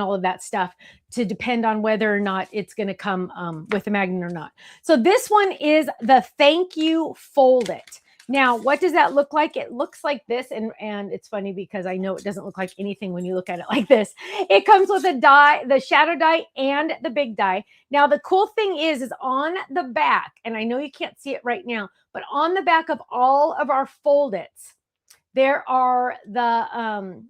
all of that stuff to depend on whether or not it's going to come with a magnet or not. So this one is the Thank You Fold It. Now, what does that look like? It looks like this, and it's funny because I know it doesn't look like anything when you look at it like this. It comes with a die, the shadow die and the big die. Now, the cool thing is on the back, and I know you can't see it right now, but on the back of all of our Fold-Its, there are the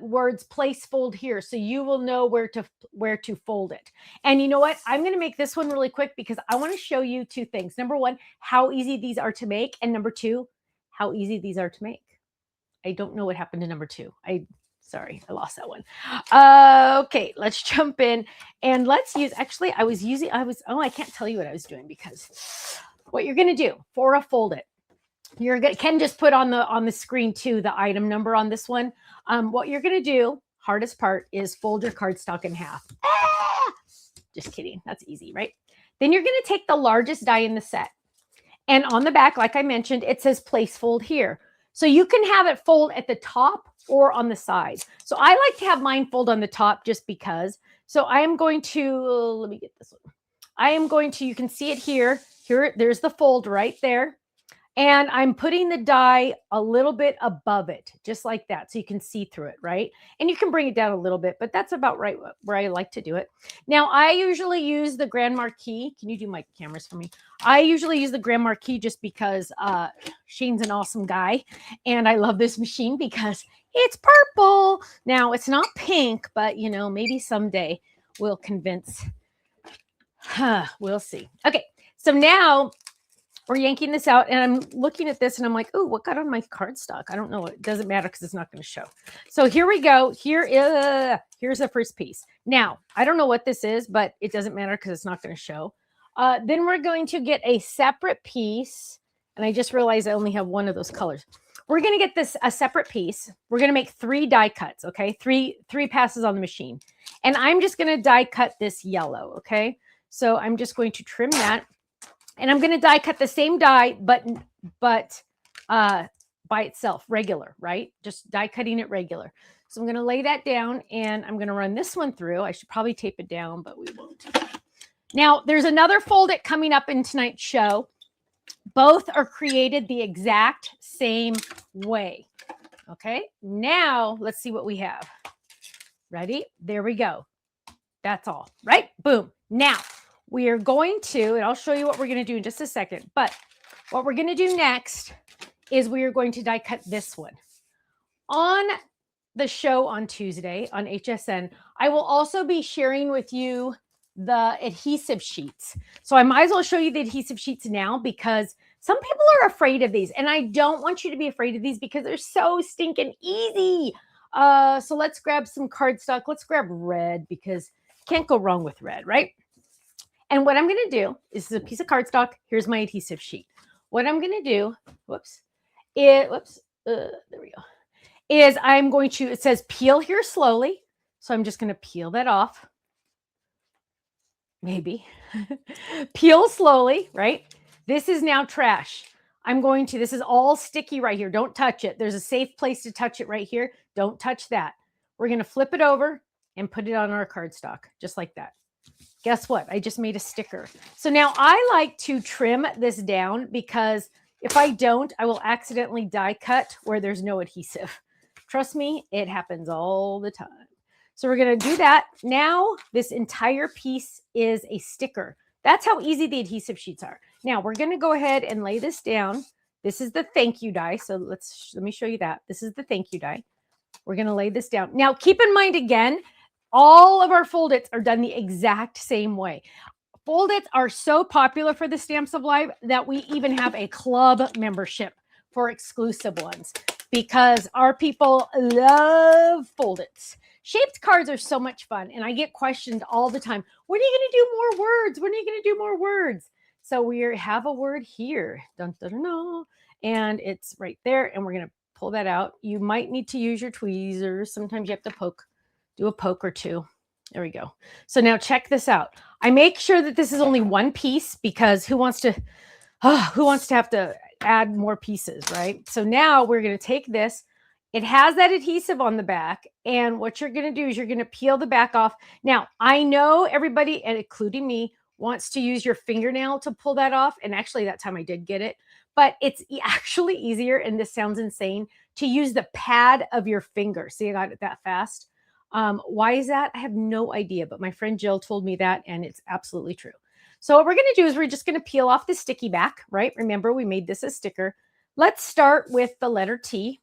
words place fold here, so you will know where to fold it. And you know what? I'm going to make this one really quick because I want to show you two things. Number one, how easy these are to make, and number two, how easy these are to make. I don't know what happened to number two. Sorry, I lost that one. Okay, let's jump in and let's use, actually, I can't tell you what I was doing because what you're going to do for a fold it, Ken just put on the screen too, the item number on this one. What you're going to do, hardest part, is fold your cardstock in half. Just kidding. That's easy, right? Then you're going to take the largest die in the set. And on the back, like I mentioned, it says place fold here. So you can have it fold at the top or on the side. So I like to have mine fold on the top just because. So I am going to, let me get this one. I am going to, you can see it here. Here, there's the fold right there. And I'm putting the die a little bit above it, just like that, so you can see through it, right? And you can bring it down a little bit, but that's about right where I like to do it. Now, I usually use the Grand Marquis. Can you do my cameras for me? I usually use the Grand Marquis just because Shane's an awesome guy, and I love this machine because it's purple. Now, it's not pink, but, you know, maybe someday we'll convince. We'll see. Okay, so now we're yanking this out, and I'm looking at this, and I'm like, oh, what got on my cardstock? I don't know. It doesn't matter because it's not going to show. So here we go. Here's the first piece. Now, I don't know what this is, but it doesn't matter because it's not going to show. Then we're going to get a separate piece, and I just realized I only have one of those colors. We're going to get a separate piece. We're going to make 3 die cuts, okay? Three passes on the machine. And I'm just going to die cut this yellow, okay? So I'm just going to trim that. And I'm going to die cut the same die, but by itself, regular, right? Just die cutting it regular. So I'm going to lay that down, and I'm going to run this one through. I should probably tape it down, but we won't. Now, there's another fold it coming up in tonight's show. Both are created the exact same way. Okay, now let's see what we have. Ready? There we go. That's all, right? Boom. Now, we are going to, and I'll show you what we're going to do in just a second, but what we're going to do next is we are going to die cut this one. On the show on Tuesday on HSN, I will also be sharing with you the adhesive sheets. So I might as well show you the adhesive sheets now because some people are afraid of these, and I don't want you to be afraid of these because they're so stinking easy. So let's grab some cardstock. Let's grab red because can't go wrong with red, right? And what I'm going to do is a piece of cardstock. Here's my adhesive sheet. What I'm going to do, there we go, is I'm going to, it says peel here slowly. So I'm just going to peel that off. Maybe. Peel slowly, right? This is now trash. This is all sticky right here. Don't touch it. There's a safe place to touch it right here. Don't touch that. We're going to flip it over and put it on our cardstock, just like that. Guess what? I just made a sticker. So now I like to trim this down because if I don't, I will accidentally die cut where there's no adhesive. Trust me, it happens all the time. So we're going to do that. Now this entire piece is a sticker. That's how easy the adhesive sheets are. Now we're going to go ahead and lay this down. This is the thank you die. So let me show you that. This is the thank you die. We're going to lay this down. Now keep in mind again, all of our fold-its are done the exact same way. Fold-its are so popular for the Stamps of Life that we even have a club membership for exclusive ones because our people love fold-its. Shaped cards are so much fun, and I get questioned all the time. When are you going to do more words? When are you going to do more words? So we have a word here, dun, dun, dun, dun, and it's right there, and we're going to pull that out. You might need to use your tweezers. Sometimes you have to do a poke or two. There we go. So now check this out. I make sure that this is only one piece because who wants to have to add more pieces, right? So now we're going to take this It has that adhesive on the back. And what you're going to do is you're going to peel the back off. Now, I know everybody, and including me, wants to use your fingernail to pull that off. And actually, that time I did get it. But it's actually easier, and this sounds insane, to use the pad of your finger. See, I got it that fast. Why is that? I have no idea. But my friend Jill told me that, and it's absolutely true. So what we're going to do is we're just going to peel off the sticky back, right? Remember, we made this a sticker. Let's start with the letter T.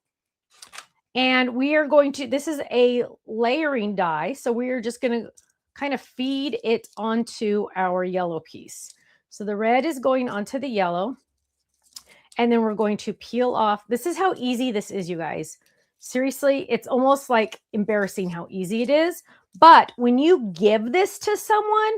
And we are going to, this is a layering die. So we are just going to kind of feed it onto our yellow piece. So the red is going onto the yellow. And then we're going to peel off. This is how easy this is, you guys. Seriously, it's almost like embarrassing how easy it is. But when you give this to someone,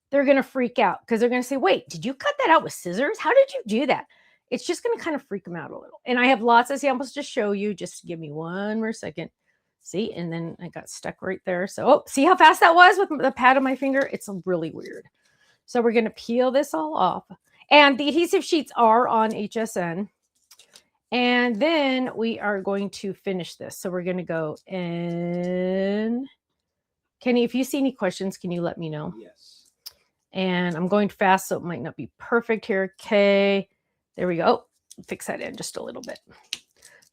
they're going to freak out because they're going to say, wait, did you cut that out with scissors? How did you do that? It's just going to kind of freak them out a little. And I have lots of samples to show you. Just give me one more second. See, and then I got stuck right there. So, oh, see how fast that was with the pad of my finger? It's really weird. So we're going to peel this all off. And the adhesive sheets are on HSN. And then we are going to finish this. So we're going to go in. Kenny, if you see any questions, can you let me know? Yes. And I'm going fast, so it might not be perfect here. Okay. There we go. Fix that in just a little bit.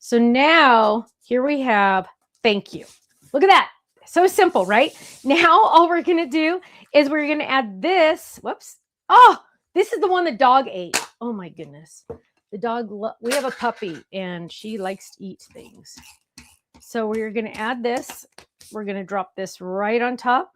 So now here we have thank you. Look at that. So simple, right? Now all we're going to do is we're going to add this. Whoops. Oh, this is the one the dog ate. Oh my goodness. The dog, we have a puppy and she likes to eat things. So we're going to add this. We're going to drop this right on top.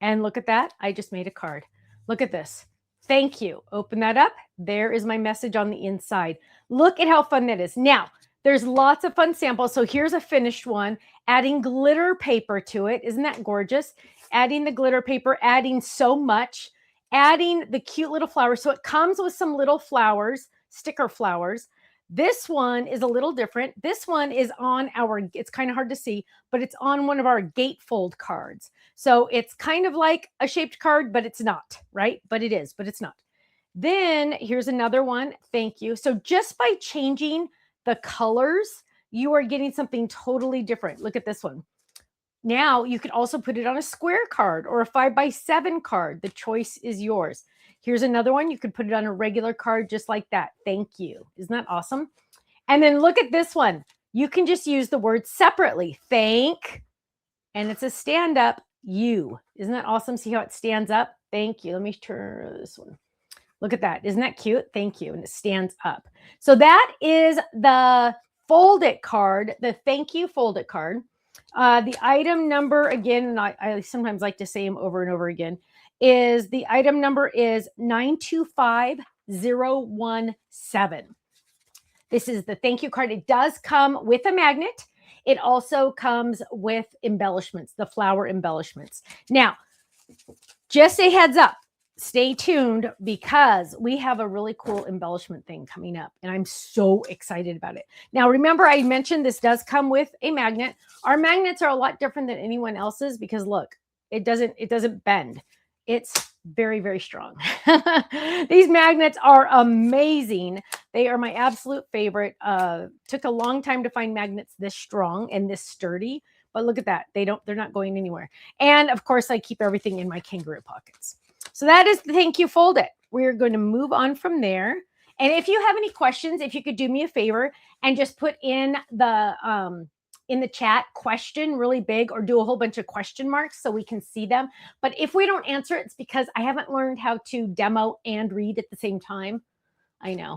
And look at that. I just made a card. Look at this. Thank you. Open that up. There is my message on the inside. Look at how fun that is. Now, there's lots of fun samples. So here's a finished one, adding glitter paper to it. Isn't that gorgeous? Adding the glitter paper, adding so much, adding the cute little flowers. So it comes with some little flowers, sticker flowers. This one is a little different. This one is on our, it's kind of hard to see, but it's on one of our gatefold cards. So it's kind of like a shaped card, but it's not, right? But it is, but it's not. Then here's another one. Thank you. So just by changing the colors, you are getting something totally different. Look at this one. Now you could also put it on a square card or a 5x7 card. The choice is yours. Here's another one. You could put it on a regular card just like that. Thank you. Isn't that awesome? And then look at this one. You can just use the word separately. Thank, and it's a stand up you. Isn't that awesome? See how it stands up? Thank you. Let me turn this one. Look at that. Isn't that cute? Thank you. And it stands up. So that is the fold it card, the thank you fold it card. The item number, again, and I sometimes like to say them over and over again, is the item number is 925017. This is the thank you card. It does come with a magnet. It also comes with embellishments, the flower embellishments. Now, just a heads up, stay tuned because we have a really cool embellishment thing coming up and I'm so excited about it. Now, remember I mentioned this does come with a magnet. Our magnets are a lot different than anyone else's because look, it doesn't bend. It's very, very strong. These magnets are amazing. They are my absolute favorite. Took a long time to find magnets this strong and this sturdy, but look at that. They're not going anywhere. And of course I keep everything in my kangaroo pockets. So that is the thank you fold it. We're going to move on from there. And if you have any questions, if you could do me a favor and just put in the chat question really big or do a whole bunch of question marks so we can see them. But if we don't answer it, it's because I haven't learned how to demo and read at the same time. I know.